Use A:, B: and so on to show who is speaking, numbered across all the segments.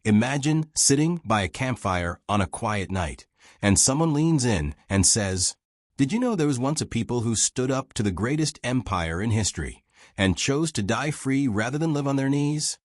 A: Imagine sitting by a campfire on a quiet night, and someone leans in and says, "Did you know there was once a people who stood up to the greatest empire in history and chose to die free rather than live on their knees?"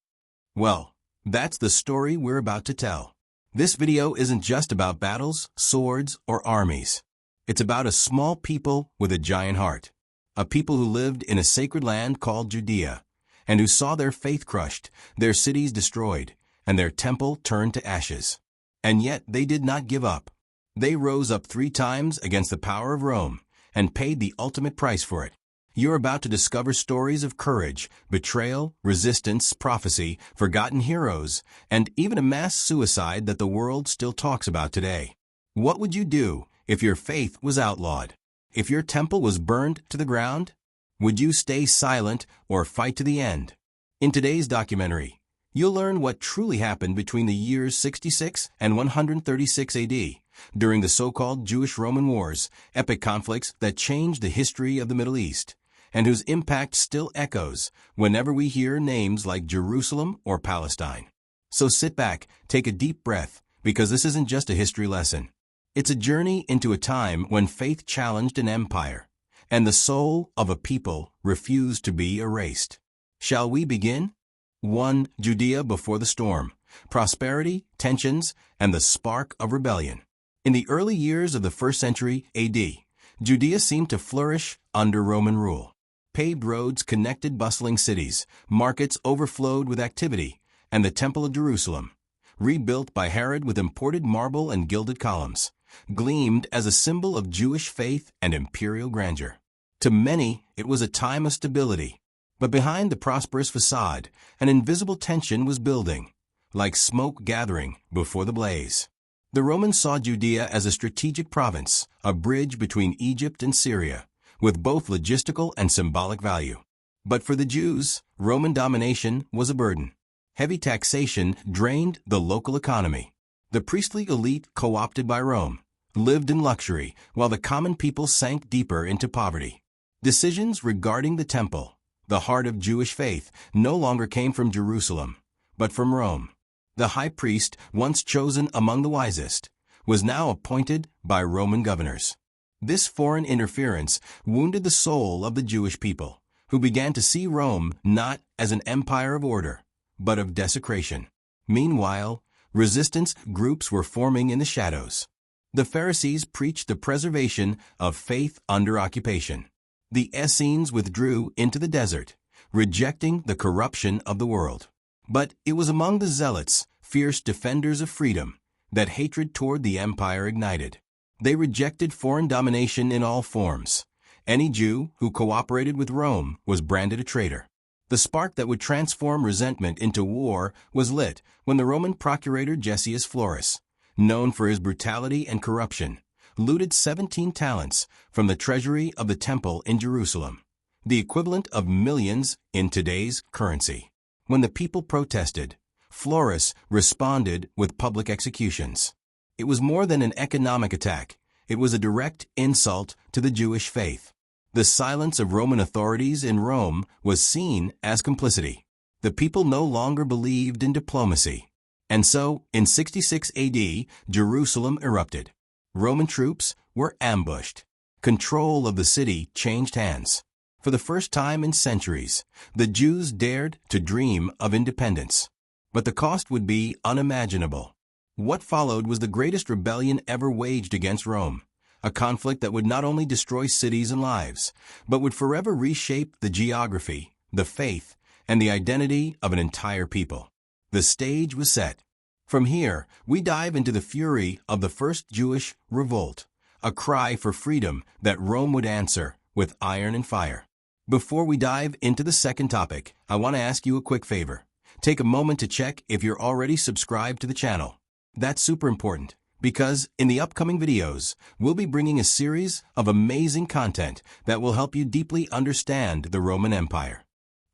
A: Well, that's the story we're about to tell. This video isn't just about battles, swords, or armies. It's about a small people with a giant heart. A people who lived in a sacred land called Judea, and who saw their faith crushed, their cities destroyed, and their temple turned to ashes. And yet they did not give up. They rose up 3 times against the power of Rome, and paid the ultimate price for it. You're about to discover stories of courage, betrayal, resistance, prophecy, forgotten heroes, and even a mass suicide that the world still talks about today. What would you do if your faith was outlawed? If your temple was burned to the ground? Would you stay silent or fight to the end? In today's documentary, you'll learn what truly happened between the years 66 and 136 AD, during the so-called Jewish-Roman Wars, epic conflicts that changed the history of the Middle East, and whose impact still echoes whenever we hear names like Jerusalem or Palestine. So sit back, take a deep breath, because this isn't just a history lesson. It's a journey into a time when faith challenged an empire, and the soul of a people refused to be erased. Shall we begin? 1. Judea before the storm. Prosperity, tensions, and the spark of rebellion. In the early years of the 1st century AD, Judea seemed to flourish under Roman rule. Paved roads connected bustling cities, markets overflowed with activity, and the Temple of Jerusalem, rebuilt by Herod with imported marble and gilded columns, gleamed as a symbol of Jewish faith and imperial grandeur. To many, it was a time of stability. But behind the prosperous facade, an invisible tension was building, like smoke gathering before the blaze. The Romans saw Judea as a strategic province, a bridge between Egypt and Syria, with both logistical and symbolic value. But for the Jews, Roman domination was a burden. Heavy taxation drained the local economy. The priestly elite, co-opted by Rome, lived in luxury, while the common people sank deeper into poverty. Decisions regarding the temple, the heart of Jewish faith, no longer came from Jerusalem, but from Rome. The high priest, once chosen among the wisest, was now appointed by Roman governors. This foreign interference wounded the soul of the Jewish people, who began to see Rome not as an empire of order, but of desecration. Meanwhile, resistance groups were forming in the shadows. The Pharisees preached the preservation of faith under occupation. The Essenes withdrew into the desert, rejecting the corruption of the world. But it was among the zealots, fierce defenders of freedom, that hatred toward the empire ignited. They rejected foreign domination in all forms. Any Jew who cooperated with Rome was branded a traitor. The spark that would transform resentment into war was lit when the Roman procurator Gessius Florus, known for his brutality and corruption, looted 17 talents from the treasury of the temple in Jerusalem, the equivalent of millions in today's currency. When the people protested, Florus responded with public executions. It was more than an economic attack. It was a direct insult to the Jewish faith. The silence of Roman authorities in Rome was seen as complicity. The people no longer believed in diplomacy. And so, in 66 AD, Jerusalem erupted. Roman troops were ambushed. Control of the city changed hands. For the first time in centuries, the Jews dared to dream of independence. But the cost would be unimaginable. What followed was the greatest rebellion ever waged against Rome, a conflict that would not only destroy cities and lives, but would forever reshape the geography, the faith, and the identity of an entire people. The stage was set. From here, we dive into the fury of the first Jewish revolt, a cry for freedom that Rome would answer with iron and fire. Before we dive into the second topic, I want to ask you a quick favor. Take a moment to check if you're already subscribed to the channel. That's super important, because in the upcoming videos, we'll be bringing a series of amazing content that will help you deeply understand the Roman Empire.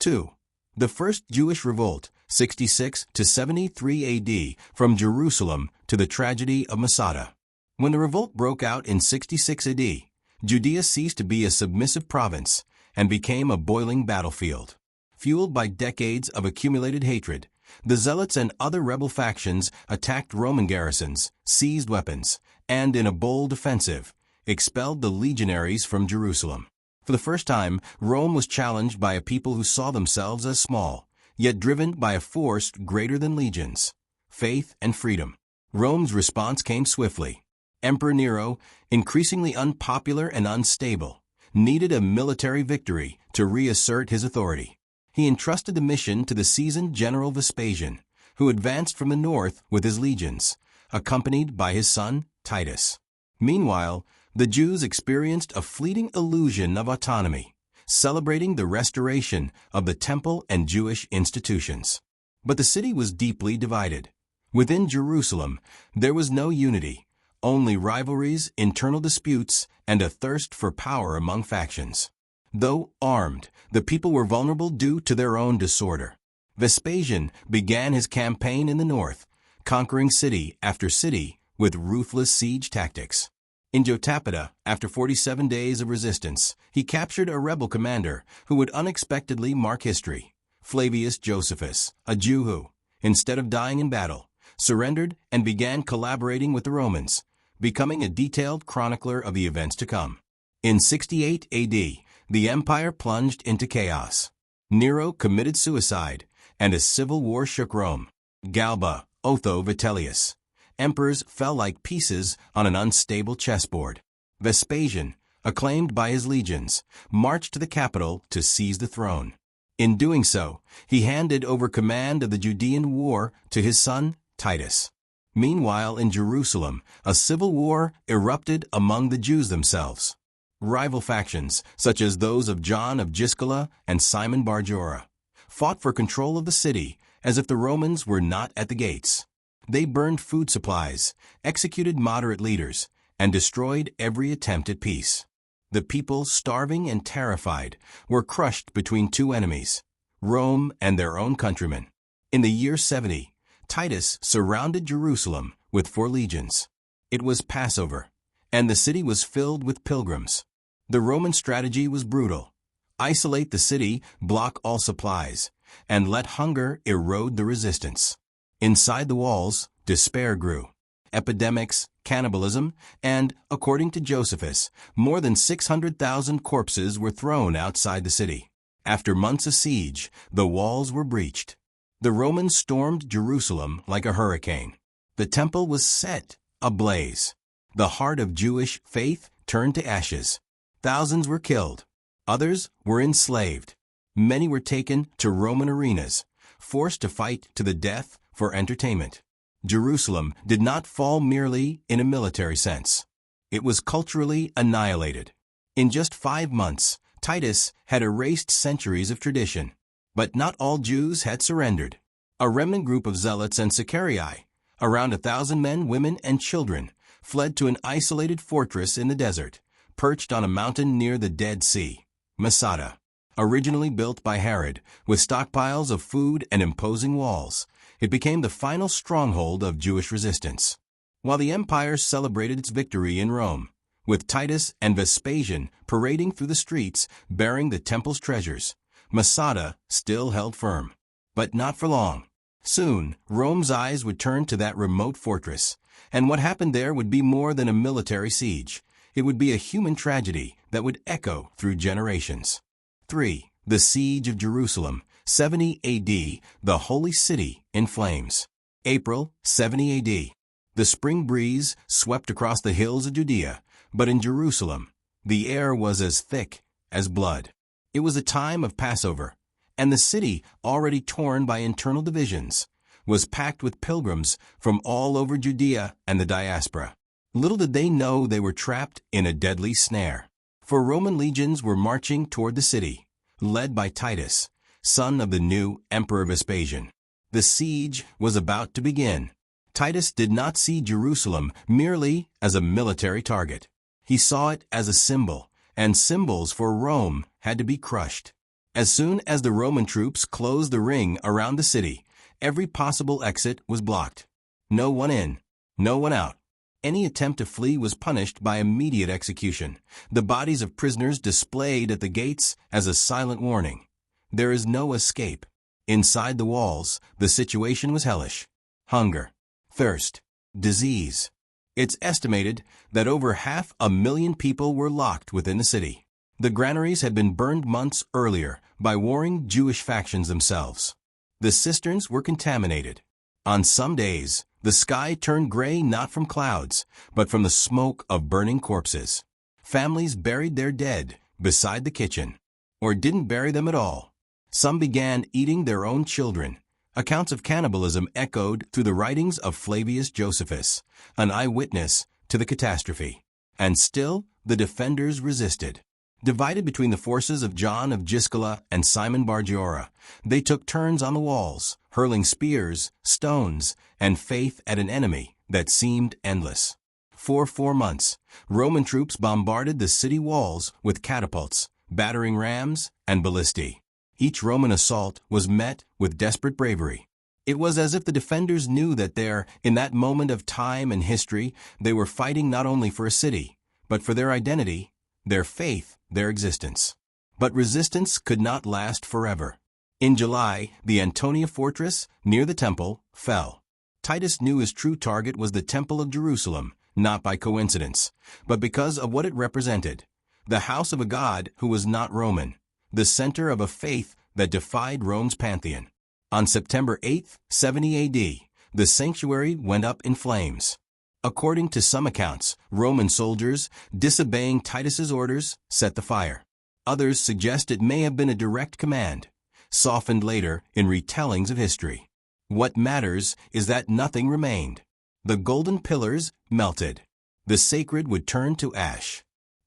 A: 2. The First Jewish Revolt, 66 to 73 AD, from Jerusalem to the tragedy of Masada. When the revolt broke out in 66 AD, Judea ceased to be a submissive province and became a boiling battlefield. Fueled by decades of accumulated hatred, The Zealots and other rebel factions attacked Roman garrisons, seized weapons, and in a bold offensive, expelled the legionaries from Jerusalem. For the first time, Rome was challenged by a people who saw themselves as small, yet driven by a force greater than legions: faith and freedom. Rome's response came swiftly. Emperor Nero, increasingly unpopular and unstable, needed a military victory to reassert his authority. He entrusted the mission to the seasoned general Vespasian, who advanced from the north with his legions, accompanied by his son Titus. Meanwhile, the Jews experienced a fleeting illusion of autonomy, celebrating the restoration of the temple and Jewish institutions. But the city was deeply divided. Within Jerusalem, there was no unity, only rivalries, internal disputes, and a thirst for power among factions. Though armed, the people were vulnerable due to their own disorder. Vespasian began his campaign in the north, conquering city after city with ruthless siege tactics. In Jotapata, after 47 days of resistance, he captured a rebel commander who would unexpectedly mark history: Flavius Josephus, a Jew who, instead of dying in battle, surrendered and began collaborating with the Romans, becoming a detailed chronicler of the events to come. In 68 AD, the empire plunged into chaos. Nero committed suicide, and a civil war shook Rome. Galba, Otho Vitellius. Emperors fell like pieces on an unstable chessboard. Vespasian, acclaimed by his legions, marched to the capital to seize the throne. In doing so, he handed over command of the Judean war to his son Titus. Meanwhile, in Jerusalem, a civil war erupted among the Jews themselves. Rival factions, such as those of John of Giscala and Simon Bar-Jorah, fought for control of the city as if the Romans were not at the gates. They burned food supplies, executed moderate leaders, and destroyed every attempt at peace. The people, starving and terrified, were crushed between two enemies: Rome and their own countrymen. In the year 70, Titus surrounded Jerusalem with 4 legions. It was Passover, and the city was filled with pilgrims. The Roman strategy was brutal: isolate the city, block all supplies, and let hunger erode the resistance. Inside the walls, despair grew. Epidemics, cannibalism, and, according to Josephus, more than 600,000 corpses were thrown outside the city. After months of siege, the walls were breached. The Romans stormed Jerusalem like a hurricane. The temple was set ablaze. The heart of Jewish faith turned to ashes. Thousands were killed. Others were enslaved. Many were taken to Roman arenas, forced to fight to the death for entertainment. Jerusalem did not fall merely in a military sense. It was culturally annihilated. In just 5 months, Titus had erased centuries of tradition. But not all Jews had surrendered. A remnant group of zealots and Sicarii, around 1,000 men, women, and children, fled to an isolated fortress in the desert, perched on a mountain near the Dead Sea, Masada. Originally built by Herod, with stockpiles of food and imposing walls, it became the final stronghold of Jewish resistance. While the empire celebrated its victory in Rome, with Titus and Vespasian parading through the streets bearing the temple's treasures, Masada still held firm. But not for long. Soon, Rome's eyes would turn to that remote fortress, and what happened there would be more than a military siege. It would be a human tragedy that would echo through generations. 3. The Siege of Jerusalem, 70 AD, the Holy City in flames. April, 70 AD. The spring breeze swept across the hills of Judea, but in Jerusalem, the air was as thick as blood. It was a time of Passover, and the city, already torn by internal divisions, was packed with pilgrims from all over Judea and the diaspora. Little did they know they were trapped in a deadly snare. For Roman legions were marching toward the city, led by Titus, son of the new Emperor Vespasian. The siege was about to begin. Titus did not see Jerusalem merely as a military target. He saw it as a symbol, and symbols for Rome had to be crushed. As soon as the Roman troops closed the ring around the city, every possible exit was blocked. No one in, no one out. Any attempt to flee was punished by immediate execution, the bodies of prisoners displayed at the gates as a silent warning. There is no escape. Inside the walls, the situation was hellish. Hunger, thirst, disease. It's estimated that over 500,000 people were locked within the city. The granaries had been burned months earlier by warring Jewish factions themselves. The cisterns were contaminated. On some days, the sky turned gray not from clouds, but from the smoke of burning corpses. Families buried their dead beside the kitchen, or didn't bury them at all. Some began eating their own children. Accounts of cannibalism echoed through the writings of Flavius Josephus, an eyewitness to the catastrophe. And still, the defenders resisted. Divided between the forces of John of Giscala and Simon Bargiora, they took turns on the walls, hurling spears, stones, and faith at an enemy that seemed endless. For 4 months, Roman troops bombarded the city walls with catapults, battering rams, and ballistae. Each Roman assault was met with desperate bravery. It was as if the defenders knew that in that moment of time and history, they were fighting not only for a city, but for their identity, their faith, their existence. But resistance could not last forever. In July, the Antonia fortress, near the temple, fell. Titus knew his true target was the Temple of Jerusalem, not by coincidence, but because of what it represented. The house of a god who was not Roman, the center of a faith that defied Rome's pantheon. On September 8, 70 A.D., the sanctuary went up in flames. According to some accounts, Roman soldiers, disobeying Titus's orders, set the fire. Others suggest it may have been a direct command, softened later in retellings of history. What matters is that nothing remained. The golden pillars melted. The sacred would turn to ash.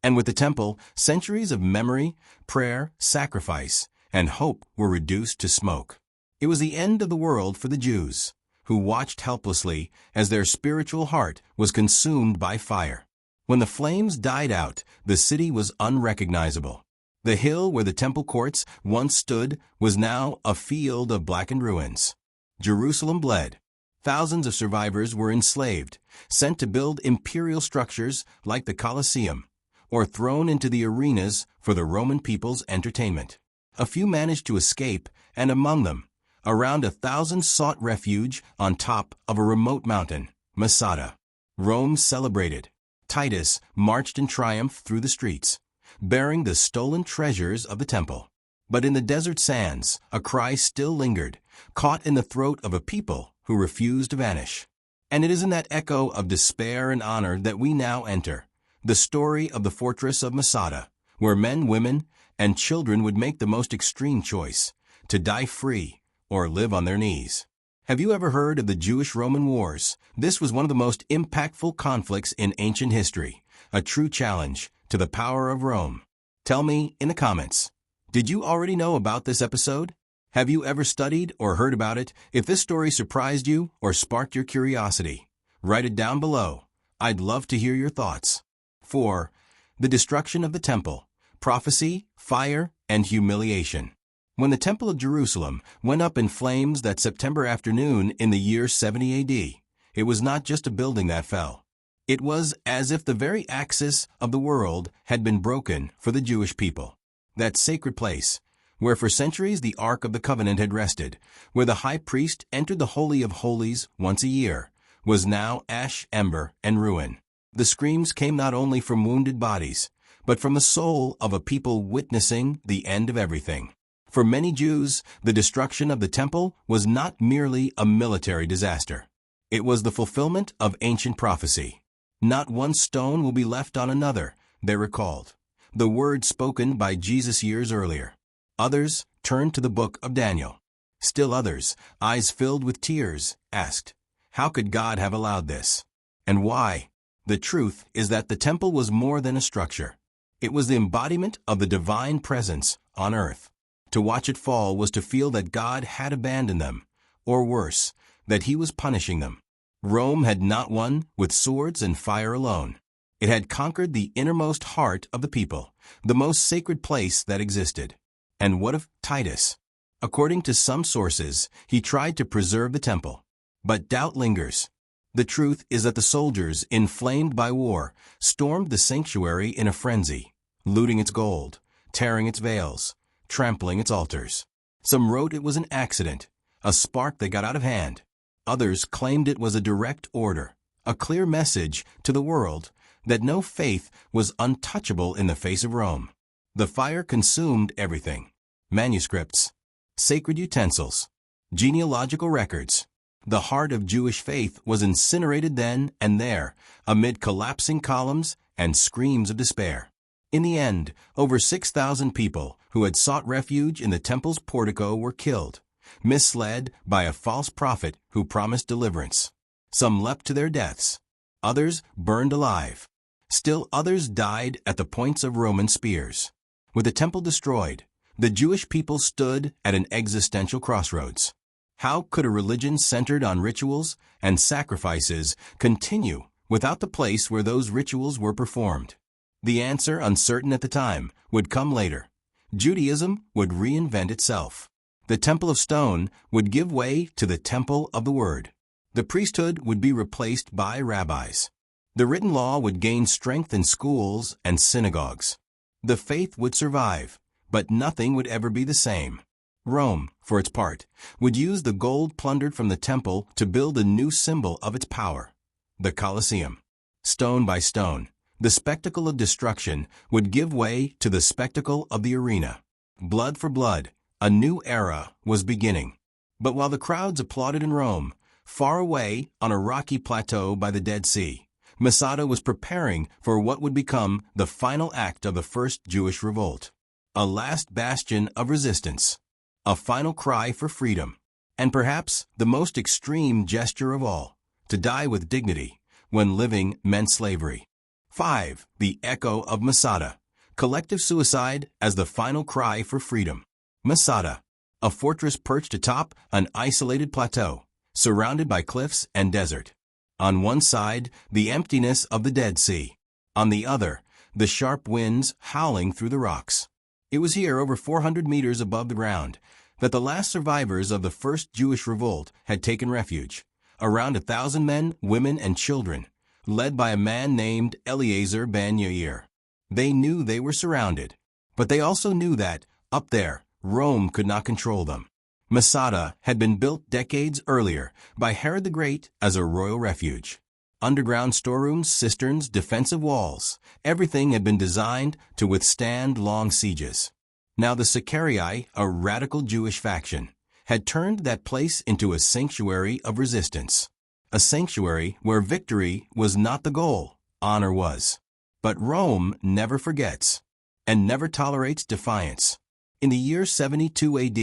A: And with the temple, centuries of memory, prayer, sacrifice, and hope were reduced to smoke. It was the end of the world for the Jews, who watched helplessly as their spiritual heart was consumed by fire. When the flames died out, the city was unrecognizable. The hill where the temple courts once stood was now a field of blackened ruins. Jerusalem bled. Thousands of survivors were enslaved, sent to build imperial structures like the Colosseum, or thrown into the arenas for the Roman people's entertainment. A few managed to escape, and among them, around 1,000 sought refuge on top of a remote mountain, Masada. Rome celebrated. Titus marched in triumph through the streets, bearing the stolen treasures of the temple. But in the desert sands, a cry still lingered, caught in the throat of a people who refused to vanish. And it is in that echo of despair and honor that we now enter, the story of the fortress of Masada, where men, women, and children would make the most extreme choice, to die free or live on their knees. Have you ever heard of the Jewish-Roman Wars? This was one of the most impactful conflicts in ancient history, a true challenge to the power of Rome. Tell me in the comments, did you already know about this episode? Have you ever studied or heard about it? If this story surprised you or sparked your curiosity, write it down below. I'd love to hear your thoughts. 4. The destruction of the temple, prophecy, fire, and humiliation. When the Temple of Jerusalem went up in flames that September afternoon in the year 70 AD, it was not just a building that fell. It was as if the very axis of the world had been broken for the Jewish people. That sacred place, where for centuries the Ark of the Covenant had rested, where the high priest entered the Holy of Holies once a year, was now ash, ember, and ruin. The screams came not only from wounded bodies, but from the soul of a people witnessing the end of everything. For many Jews, the destruction of the temple was not merely a military disaster. It was the fulfillment of ancient prophecy. Not one stone will be left on another, they recalled, the word spoken by Jesus years earlier. Others turned to the book of Daniel. Still others, eyes filled with tears, asked, how could God have allowed this? And why? The truth is that the temple was more than a structure. It was the embodiment of the divine presence on earth. To watch it fall was to feel that God had abandoned them, or worse, that he was punishing them. Rome had not won with swords and fire alone. It had conquered the innermost heart of the people, the most sacred place that existed. And what of Titus? According to some sources, he tried to preserve the temple. But doubt lingers. The truth is that the soldiers, inflamed by war, stormed the sanctuary in a frenzy, looting its gold, tearing its veils, trampling its altars. Some wrote it was an accident, a spark that got out of hand. Others claimed it was a direct order, a clear message to the world that no faith was untouchable in the face of Rome. The fire consumed everything: manuscripts, sacred utensils, genealogical records. The heart of Jewish faith was incinerated then and there, amid collapsing columns and screams of despair. In the end, over 6,000 people who had sought refuge in the temple's portico were killed, misled by a false prophet who promised deliverance. Some leapt to their deaths. Others burned alive. Still others died at the points of Roman spears. With the temple destroyed, the Jewish people stood at an existential crossroads. How could a religion centered on rituals and sacrifices continue without the place where those rituals were performed? The answer, uncertain at the time, would come later. Judaism would reinvent itself. The temple of stone would give way to the temple of the word. The priesthood would be replaced by rabbis. The written law would gain strength in schools and synagogues. The faith would survive, but nothing would ever be the same. Rome, for its part, would use the gold plundered from the temple to build a new symbol of its power: the Colosseum. Stone by stone, the spectacle of destruction would give way to the spectacle of the arena. Blood for blood, a new era was beginning. But while the crowds applauded in Rome, far away on a rocky plateau by the Dead Sea, Masada was preparing for what would become the final act of the first Jewish revolt. A last bastion of resistance. A final cry for freedom. And perhaps the most extreme gesture of all: to die with dignity when living meant slavery. 5. The echo of Masada. Collective suicide as the final cry for freedom. Masada, a fortress perched atop an isolated plateau, surrounded by cliffs and desert. On one side, the emptiness of the Dead Sea. On the other, the sharp winds howling through the rocks. It was here, over 400 meters above the ground, that the last survivors of the first Jewish revolt had taken refuge. Around 1,000 men, women, and children, led by a man named Eleazar ben Yair. They knew they were surrounded, but they also knew that, up there, Rome could not control them. Masada had been built decades earlier by Herod the Great as a royal refuge. Underground storerooms, cisterns, defensive walls, everything had been designed to withstand long sieges. Now the Sicarii, a radical Jewish faction, had turned that place into a sanctuary of resistance. A sanctuary where victory was not the goal, honor was. But Rome never forgets, and never tolerates defiance. In the year 72 AD,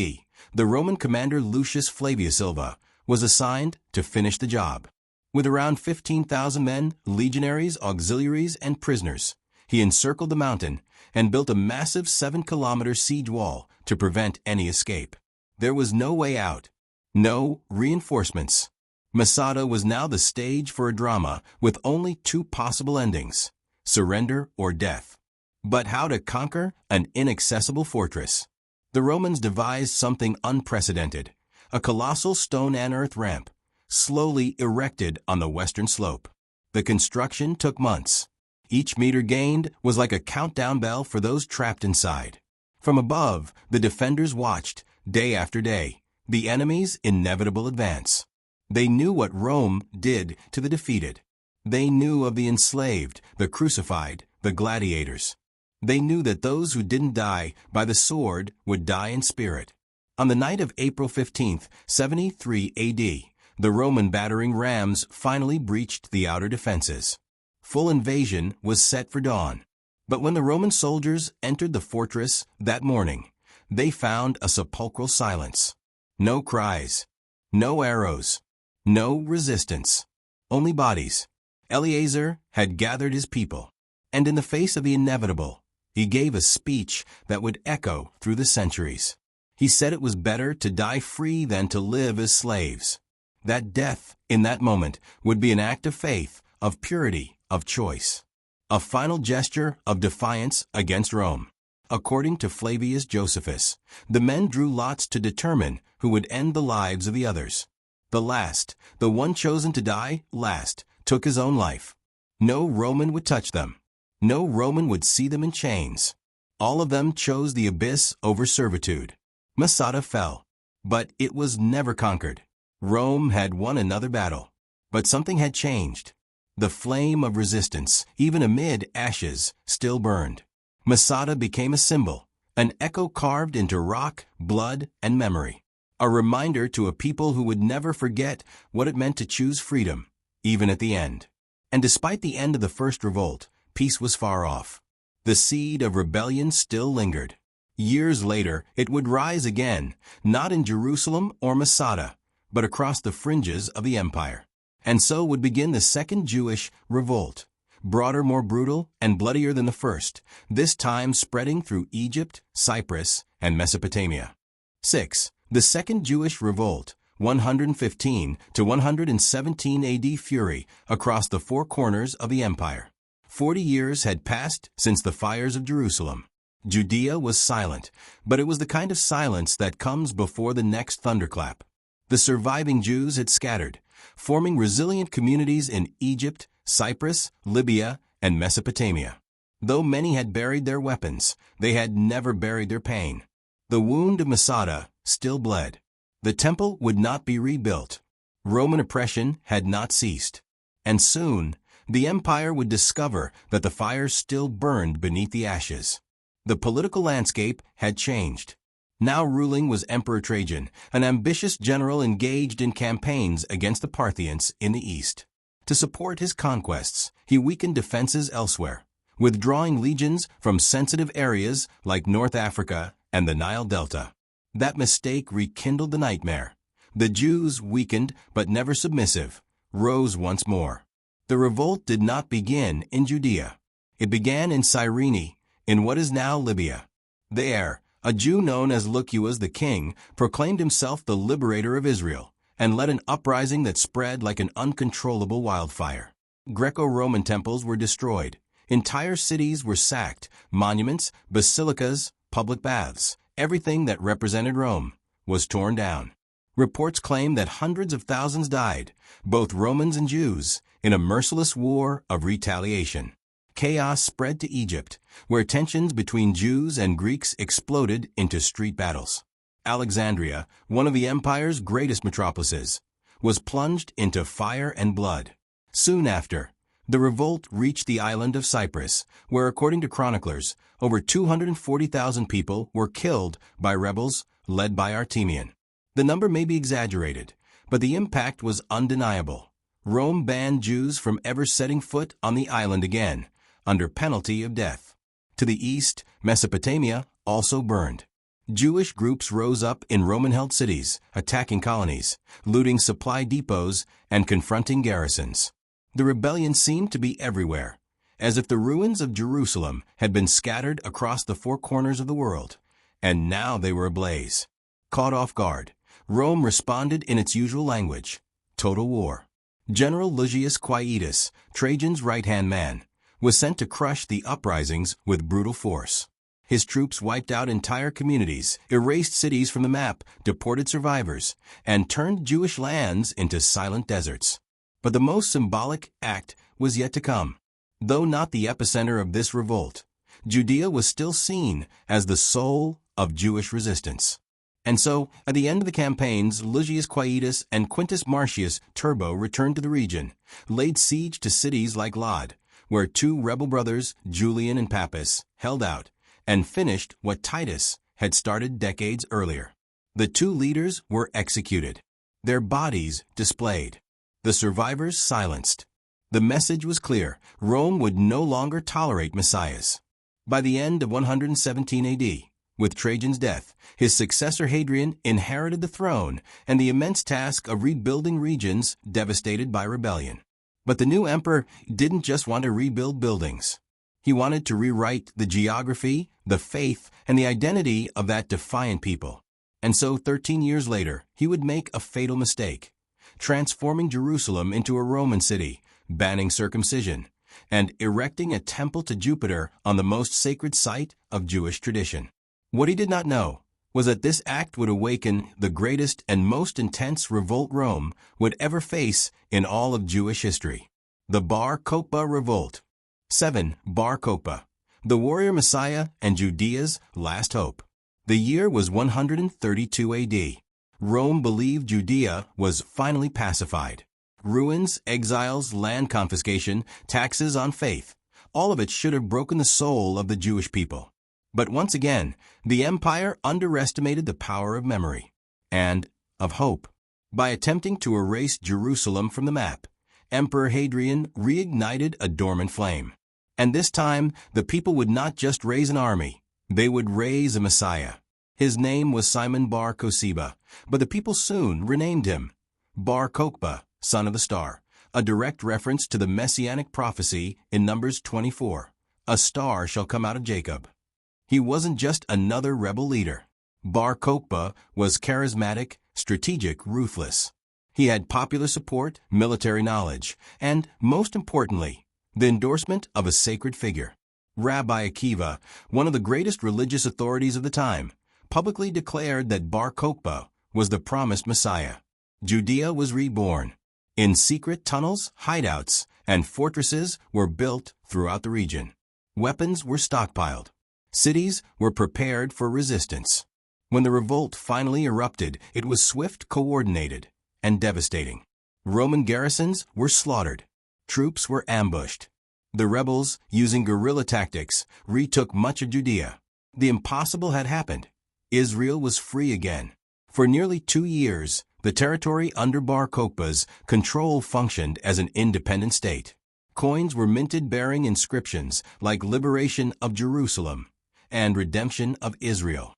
A: the Roman commander Lucius Flavius Silva was assigned to finish the job. With around 15,000 men, legionaries, auxiliaries, and prisoners, he encircled the mountain and built a massive 7-kilometer siege wall to prevent any escape. There was no way out, no reinforcements. Masada was now the stage for a drama with only 2 possible endings: surrender or death. But how to conquer an inaccessible fortress? The Romans devised something unprecedented: a colossal stone and earth ramp, slowly erected on the western slope. The construction took months. Each meter gained was like a countdown bell for those trapped inside. From above, the defenders watched, day after day, the enemy's inevitable advance. They knew what Rome did to the defeated. They knew of the enslaved, the crucified, the gladiators. They knew that those who didn't die by the sword would die in spirit. On the night of April 15, 73 AD, the Roman battering rams finally breached the outer defenses. Full invasion was set for dawn. But when the Roman soldiers entered the fortress that morning, they found a sepulchral silence. No cries, no arrows, no resistance, only bodies. Eleazar had gathered his people, and in the face of the inevitable, he gave a speech that would echo through the centuries. He said it was better to die free than to live as slaves. That death, in that moment, would be an act of faith, of purity, of choice. A final gesture of defiance against Rome. According to Flavius Josephus, the men drew lots to determine who would end the lives of the others. The last, the one chosen to die last, took his own life. No Roman would touch them. No Roman would see them in chains. All of them chose the abyss over servitude. Masada fell, but it was never conquered. Rome had won another battle, but something had changed. The flame of resistance, even amid ashes, still burned. Masada became a symbol, an echo carved into rock, blood, and memory. A reminder to a people who would never forget what it meant to choose freedom, even at the end. And despite the end of the first revolt, peace was far off. The seed of rebellion still lingered. Years later, it would rise again, not in Jerusalem or Masada, but across the fringes of the empire. And so would begin the Second Jewish Revolt, broader, more brutal, and bloodier than the first, this time spreading through Egypt, Cyprus, and Mesopotamia. 6. The Second Jewish Revolt, 115 to 117 AD fury across the four corners of the empire. 40 years had passed since the fires of Jerusalem. Judea was silent, but it was the kind of silence that comes before the next thunderclap. The surviving Jews had scattered, forming resilient communities in Egypt, Cyprus, Libya, and Mesopotamia. Though many had buried their weapons, they had never buried their pain. The wound of Masada still bled. The temple would not be rebuilt. Roman oppression had not ceased. And soon, the empire would discover that the fires still burned beneath the ashes. The political landscape had changed. Now ruling was Emperor Trajan, an ambitious general engaged in campaigns against the Parthians in the east. To support his conquests, he weakened defenses elsewhere, withdrawing legions from sensitive areas like North Africa and the Nile Delta. That mistake rekindled the nightmare. The Jews, weakened but never submissive, rose once more. The revolt did not begin in Judea. It began in Cyrene, in what is now Libya. There, a Jew known as Lucius the king proclaimed himself the liberator of Israel and led an uprising that spread like an uncontrollable wildfire. Greco-Roman temples were destroyed. Entire cities were sacked. Monuments, basilicas, public baths, everything that represented Rome, was torn down. Reports claim that hundreds of thousands died, both Romans and Jews, in a merciless war of retaliation. Chaos spread to Egypt, where tensions between Jews and Greeks exploded into street battles. Alexandria, one of the empire's greatest metropolises, was plunged into fire and blood. Soon after, the revolt reached the island of Cyprus, where, according to chroniclers, over 240,000 people were killed by rebels led by Artemian. The number may be exaggerated, but the impact was undeniable. Rome banned Jews from ever setting foot on the island again, under penalty of death. To the east, Mesopotamia also burned. Jewish groups rose up in Roman-held cities, attacking colonies, looting supply depots, and confronting garrisons. The rebellion seemed to be everywhere, as if the ruins of Jerusalem had been scattered across the four corners of the world, and now they were ablaze. Caught off guard, Rome responded in its usual language: total war. General Lucius Quietus, Trajan's right-hand man, was sent to crush the uprisings with brutal force. His troops wiped out entire communities, erased cities from the map, deported survivors, and turned Jewish lands into silent deserts. But the most symbolic act was yet to come. Though not the epicenter of this revolt, Judea was still seen as the soul of Jewish resistance. And so, at the end of the campaigns, Lucius Quietus and Quintus Marcius Turbo returned to the region, laid siege to cities like Lod, where two rebel brothers, Julian and Pappus, held out, and finished what Titus had started decades earlier. The two leaders were executed, their bodies displayed, the survivors silenced. The message was clear: Rome would no longer tolerate messiahs. By the end of 117 AD, with Trajan's death, his successor Hadrian inherited the throne and the immense task of rebuilding regions devastated by rebellion. But the new emperor didn't just want to rebuild buildings. He wanted to rewrite the geography, the faith, and the identity of that defiant people. And so 13 years later, he would make a fatal mistake, transforming Jerusalem into a Roman city, banning circumcision, and erecting a temple to Jupiter on the most sacred site of Jewish tradition. What he did not know was that this act would awaken the greatest and most intense revolt Rome would ever face in all of Jewish history: the Bar Kokhba Revolt. 7. Bar Kokhba, the warrior messiah and Judea's last hope. The year was 132 AD. Rome believed Judea was finally pacified. Ruins, exiles, land confiscation, taxes on faith, all of it should have broken the soul of the Jewish people. But once again, the empire underestimated the power of memory and of hope. By attempting to erase Jerusalem from the map, Emperor Hadrian reignited a dormant flame. And this time, the people would not just raise an army, they would raise a Messiah. His name was Simon Bar Kokhba, but the people soon renamed him Bar Kokhba, son of the star, a direct reference to the messianic prophecy in Numbers 24. A star shall come out of Jacob. He wasn't just another rebel leader. Bar Kokhba was charismatic, strategic, ruthless. He had popular support, military knowledge, and, most importantly, the endorsement of a sacred figure. Rabbi Akiva, one of the greatest religious authorities of the time, publicly declared that Bar Kokhba was the promised Messiah. Judea was reborn. In secret tunnels, hideouts, and fortresses were built throughout the region. Weapons were stockpiled. Cities were prepared for resistance. When the revolt finally erupted, it was swift, coordinated, and devastating. Roman garrisons were slaughtered. Troops were ambushed. The rebels, using guerrilla tactics, retook much of Judea. The impossible had happened. Israel was free again. For nearly 2 years, the territory under Bar Kokhba's control functioned as an independent state. Coins were minted bearing inscriptions like Liberation of Jerusalem and Redemption of Israel.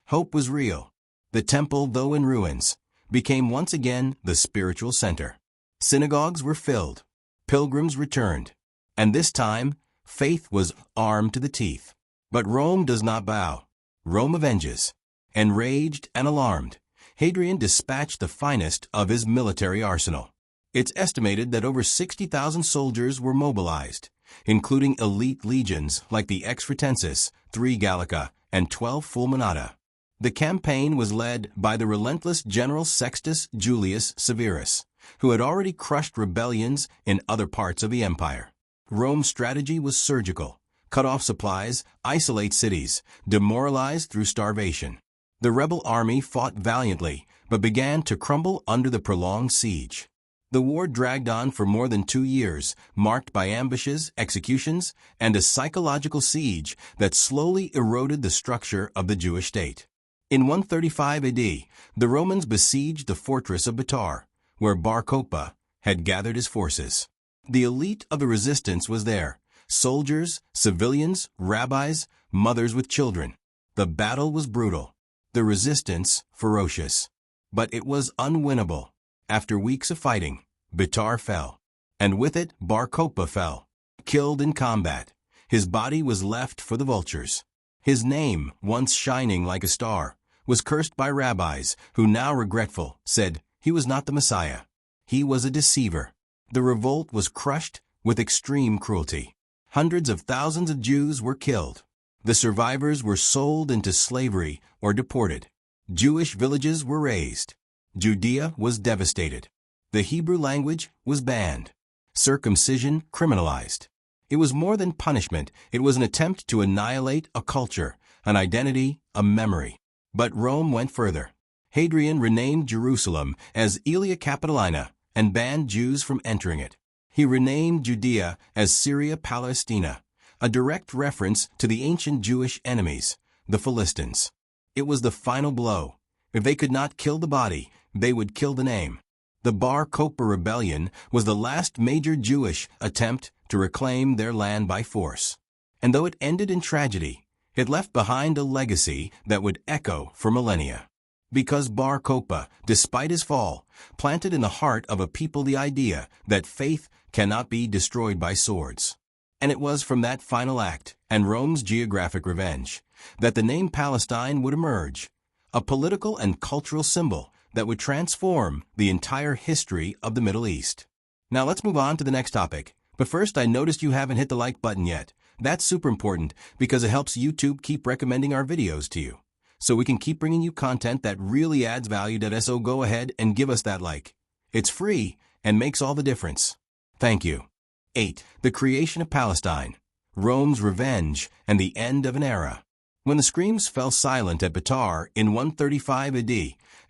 A: Hope was real. The temple, though in ruins, became once again the spiritual center. Synagogues were filled. Pilgrims returned. And this time, faith was armed to the teeth. But Rome does not bow. Rome avenges. Enraged and alarmed, Hadrian dispatched the finest of his military arsenal. It's estimated that over 60,000 soldiers were mobilized, including elite legions like the Exfratensis, 3 Gallica, and 12 Fulminata. The campaign was led by the relentless General Sextus Julius Severus, who had already crushed rebellions in other parts of the empire. Rome's strategy was surgical: cut off supplies, isolate cities, demoralize through starvation. The rebel army fought valiantly, but began to crumble under the prolonged siege. The war dragged on for more than 2 years, marked by ambushes, executions, and a psychological siege that slowly eroded the structure of the Jewish state. In 135 AD, the Romans besieged the fortress of Betar, where Bar Kokhba had gathered his forces. The elite of the resistance was there: soldiers, civilians, rabbis, mothers with children. The battle was brutal. The resistance ferocious. But it was unwinnable. After weeks of fighting, Betar fell. And with it, Bar Kokhba fell, killed in combat. His body was left for the vultures. His name, once shining like a star, was cursed by rabbis who, now regretful, said he was not the Messiah. He was a deceiver. The revolt was crushed with extreme cruelty. Hundreds of thousands of Jews were killed. The survivors were sold into slavery or deported. Jewish villages were razed. Judea was devastated. The Hebrew language was banned. Circumcision criminalized. It was more than punishment. It was an attempt to annihilate a culture, an identity, a memory. But Rome went further. Hadrian renamed Jerusalem as Aelia Capitolina and banned Jews from entering it. He renamed Judea as Syria Palestina, a direct reference to the ancient Jewish enemies, the Philistines. It was the final blow. If they could not kill the body, they would kill the name. The Bar Kokhba rebellion was the last major Jewish attempt to reclaim their land by force. And though it ended in tragedy, it left behind a legacy that would echo for millennia. Because Bar Kokhba, despite his fall, planted in the heart of a people the idea that faith cannot be destroyed by swords. And it was from that final act, and Rome's geographic revenge, that the name Palestine would emerge, a political and cultural symbol that would transform the entire history of the Middle East. Now let's move on to the next topic. But first, I noticed you haven't hit the like button yet. That's super important because it helps YouTube keep recommending our videos to you, so we can keep bringing you content that really adds value to us. So go ahead and give us that like. It's free and makes all the difference. Thank you. 8. The creation of Palestine, Rome's revenge, and the end of an era. When the screams fell silent at Betar in 135 AD,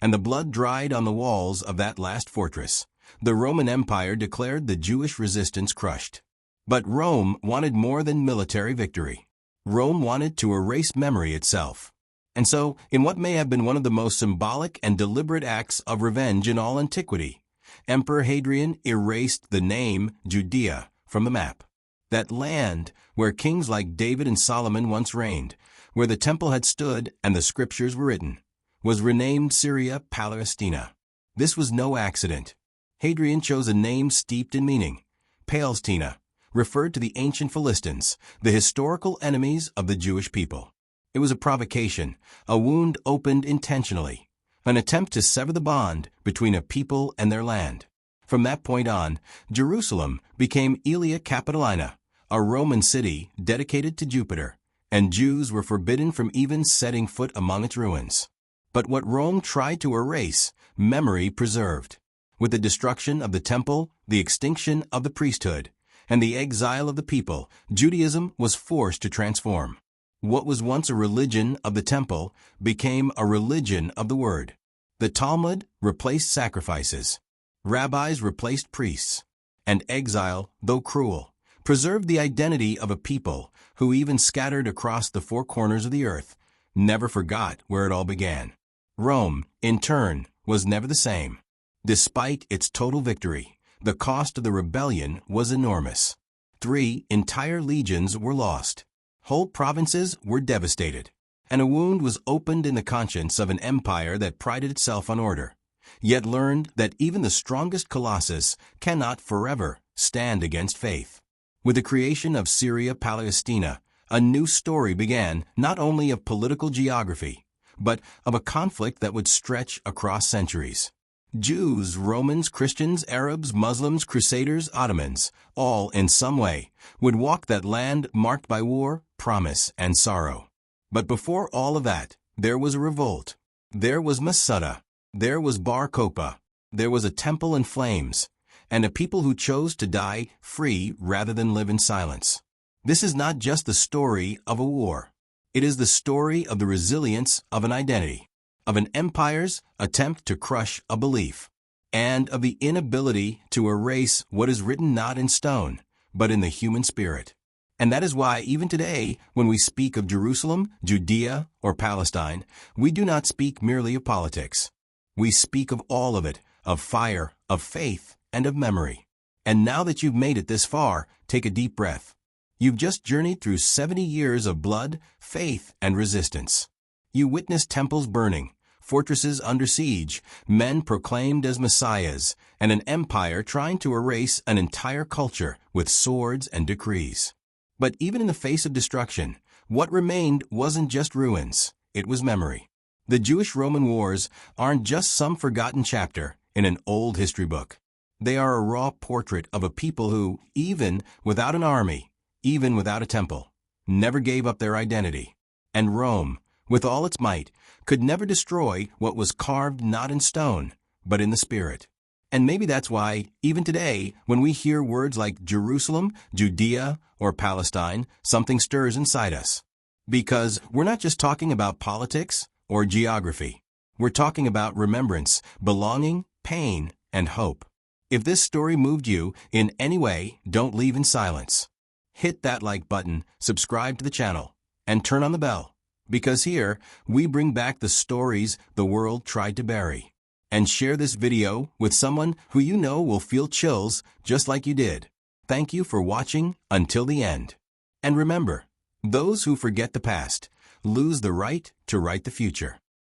A: and the blood dried on the walls of that last fortress, the Roman Empire declared the Jewish resistance crushed. But Rome wanted more than military victory. Rome wanted to erase memory itself. And so, in what may have been one of the most symbolic and deliberate acts of revenge in all antiquity, Emperor Hadrian erased the name Judea from the map. That land where kings like David and Solomon once reigned, where the temple had stood and the scriptures were written, was renamed Syria Palestina. This was no accident. Hadrian chose a name steeped in meaning. Palestina referred to the ancient Philistines, the historical enemies of the Jewish people. It was a provocation, a wound opened intentionally, an attempt to sever the bond between a people and their land. From that point on, Jerusalem became Aelia Capitolina, a Roman city dedicated to Jupiter, and Jews were forbidden from even setting foot among its ruins. But what Rome tried to erase, memory preserved. With the destruction of the temple, the extinction of the priesthood, and the exile of the people, Judaism was forced to transform. What was once a religion of the temple became a religion of the word. The Talmud replaced sacrifices. Rabbis replaced priests. And exile, though cruel, preserved the identity of a people who, even scattered across the four corners of the earth, never forgot where it all began. Rome, in turn, was never the same. Despite its total victory, the cost of the rebellion was enormous. 3 entire legions were lost. Whole provinces were devastated. And a wound was opened in the conscience of an empire that prided itself on order, yet learned that even the strongest colossus cannot forever stand against faith. With the creation of Syria Palestina, a new story began not only of political geography, but of a conflict that would stretch across centuries. Jews, Romans, Christians, Arabs, Muslims, Crusaders, Ottomans, all in some way, would walk that land marked by war, promise, and sorrow. But before all of that, there was a revolt. There was Masada. There was Bar Kokhba. There was a temple in flames, and a people who chose to die free rather than live in silence. This is not just the story of a war. It is the story of the resilience of an identity, of an empire's attempt to crush a belief, and of the inability to erase what is written not in stone, but in the human spirit. And that is why even today, when we speak of Jerusalem, Judea, or Palestine, we do not speak merely of politics. We speak of all of it, of fire, of faith, and of memory. And now that you've made it this far, take a deep breath. You've just journeyed through 70 years of blood, faith, and resistance. You witnessed temples burning, fortresses under siege, men proclaimed as messiahs, and an empire trying to erase an entire culture with swords and decrees. But even in the face of destruction, what remained wasn't just ruins, it was memory. The Jewish-Roman wars aren't just some forgotten chapter in an old history book. They are a raw portrait of a people who, even without an army, even without a temple, never gave up their identity. And Rome, with all its might, could never destroy what was carved not in stone, but in the spirit. And maybe that's why, even today, when we hear words like Jerusalem, Judea, or Palestine, something stirs inside us. Because we're not just talking about politics or geography. We're talking about remembrance, belonging, pain, and hope. If this story moved you in any way, don't leave in silence. Hit that like button, subscribe to the channel, and turn on the bell. Because here, we bring back the stories the world tried to bury. And share this video with someone who you know will feel chills just like you did. Thank you for watching until the end. And remember, those who forget the past lose the right to write the future.